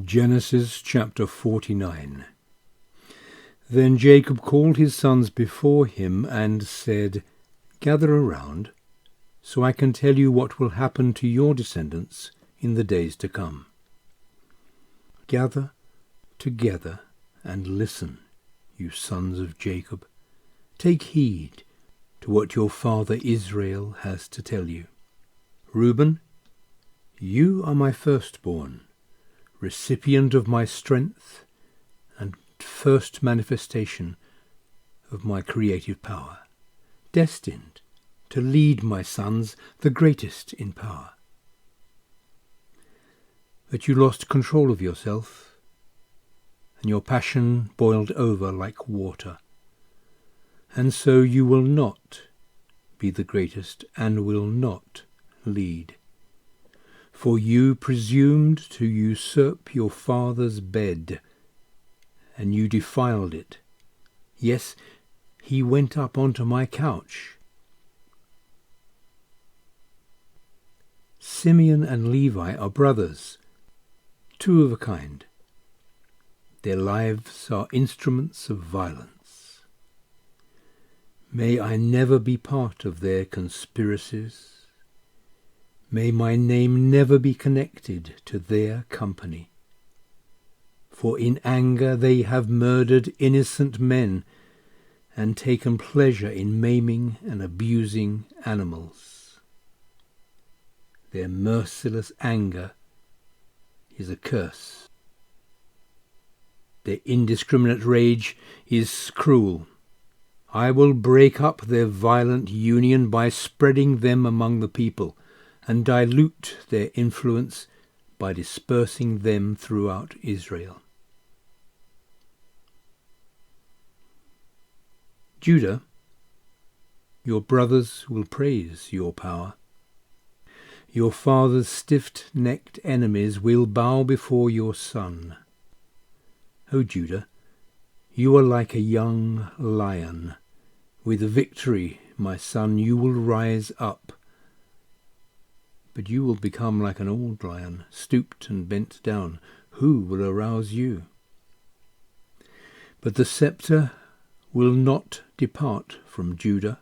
Genesis chapter 49. Then Jacob called his sons before him and said, "Gather around, so I can tell you what will happen to your descendants in the days to come. Gather together and listen, you sons of Jacob. Take heed to what your father Israel has to tell you. Reuben, you are my firstborn, recipient of my strength and first manifestation of my creative power, destined to lead my sons, the greatest in power. But you lost control of yourself, and your passion boiled over like water, and so you will not be the greatest and will not lead. For you presumed to usurp your father's bed, and you defiled it. Yes, he went up onto my couch. Simeon and Levi are brothers, two of a kind. Their lives are instruments of violence. May I never be part of their conspiracies. May my name never be connected to their company. For in anger they have murdered innocent men and taken pleasure in maiming and abusing animals. Their merciless anger is a curse. Their indiscriminate rage is cruel. I will break up their violent union by spreading them among the people, and dilute their influence by dispersing them throughout Israel. Judah, your brothers will praise your power. Your father's stiff-necked enemies will bow before your son. O Judah, you are like a young lion. With victory, my son, you will rise up. But you will become like an old lion, stooped and bent down. Who will arouse you? But the scepter will not depart from Judah,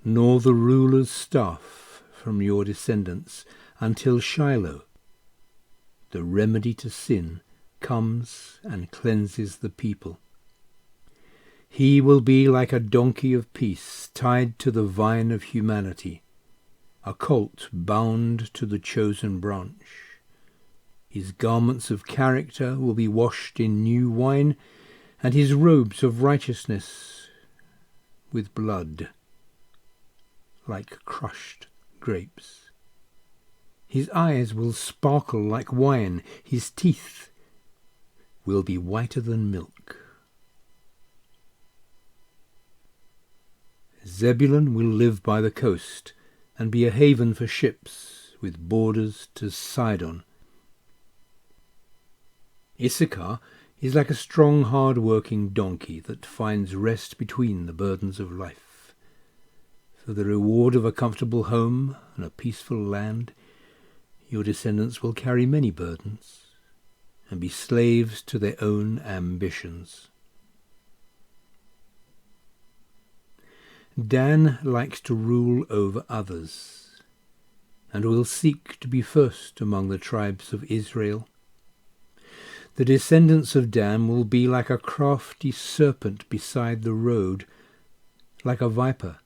nor the ruler's staff from your descendants, until Shiloh, the remedy to sin, comes and cleanses the people. He will be like a donkey of peace, tied to the vine of humanity, a colt bound to the chosen branch. His garments of character will be washed in new wine, and his robes of righteousness with blood, like crushed grapes. His eyes will sparkle like wine, his teeth will be whiter than milk. Zebulun will live by the coast, and be a haven for ships, with borders to Sidon. Issachar is like a strong, hard-working donkey that finds rest between the burdens of life. For the reward of a comfortable home and a peaceful land, your descendants will carry many burdens, and be slaves to their own ambitions. Dan likes to rule over others, and will seek to be first among the tribes of Israel. The descendants of Dan will be like a crafty serpent beside the road, like a viper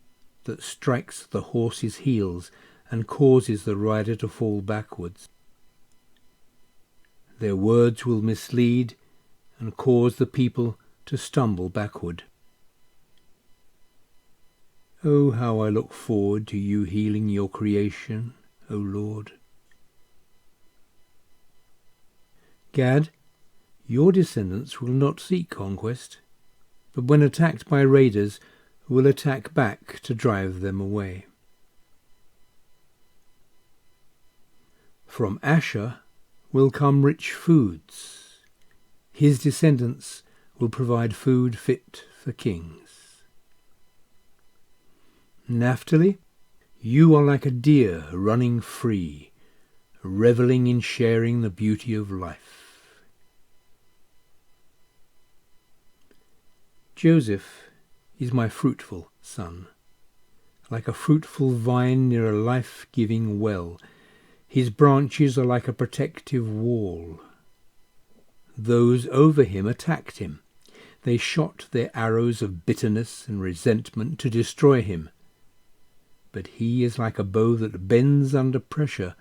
that strikes the horse's heels and causes the rider to fall backwards. Their words will mislead and cause the people to stumble backward. Oh, how I look forward to you healing your creation, O Lord. Gad, your descendants will not seek conquest, but when attacked by raiders, will attack back to drive them away. From Asher will come rich foods. His descendants will provide food fit for kings. Naphtali, you are like a deer running free, revelling in sharing the beauty of life. Joseph is my fruitful son. Like a fruitful vine near a life-giving well, his branches are like a protective wall. Those over him attacked him. They shot their arrows of bitterness and resentment to destroy him. But he is like a bow that bends under pressure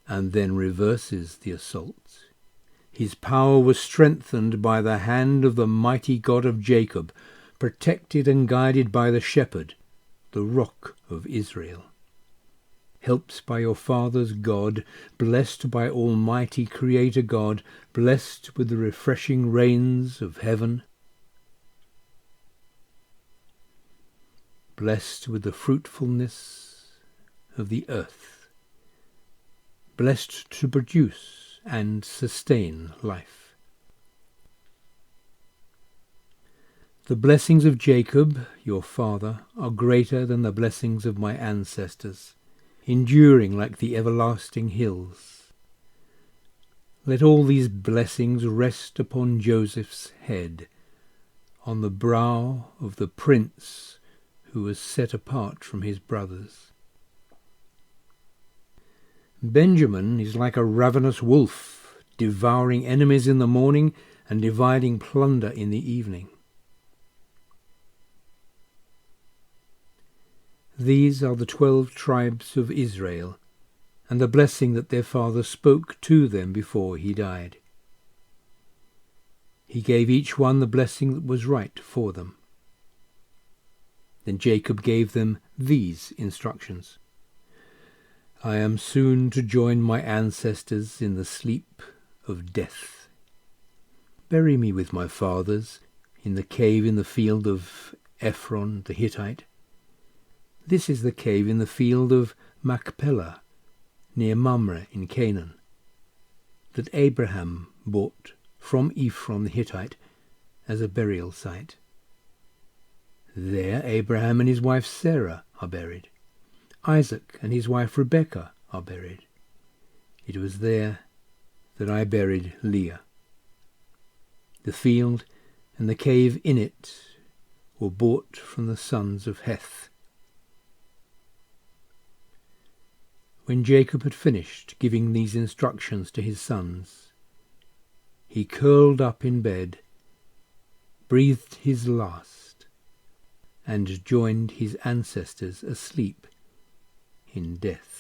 and then reverses the assault. His power was strengthened by the hand of the mighty God of Jacob, protected and guided by the shepherd, the rock of Israel. Helped by your father's God, blessed by Almighty Creator God, blessed with the refreshing rains of heaven, blessed with the fruitfulness of the earth, blessed to produce and sustain life. The blessings of Jacob, your father, are greater than the blessings of my ancestors, enduring like the everlasting hills. Let all these blessings rest upon Joseph's head, on the brow of the prince who was set apart from his brothers. Benjamin is like a ravenous wolf, devouring enemies in the morning and dividing plunder in the evening. These are the 12 tribes of Israel, and the blessing that their father spoke to them before he died. He gave each one the blessing that was right for them. Then Jacob gave them these instructions. I am soon to join my ancestors in the sleep of death. Bury me with my fathers in the cave in the field of Ephron the Hittite. This is the cave in the field of Machpelah, near Mamre in Canaan, that Abraham bought from Ephron the Hittite as a burial site. There Abraham and his wife Sarah are buried. Isaac and his wife Rebekah are buried. It was there that I buried Leah. The field and the cave in it were bought from the sons of Heth. When Jacob had finished giving these instructions to his sons, he curled up in bed, breathed his last, and joined his ancestors asleep in death.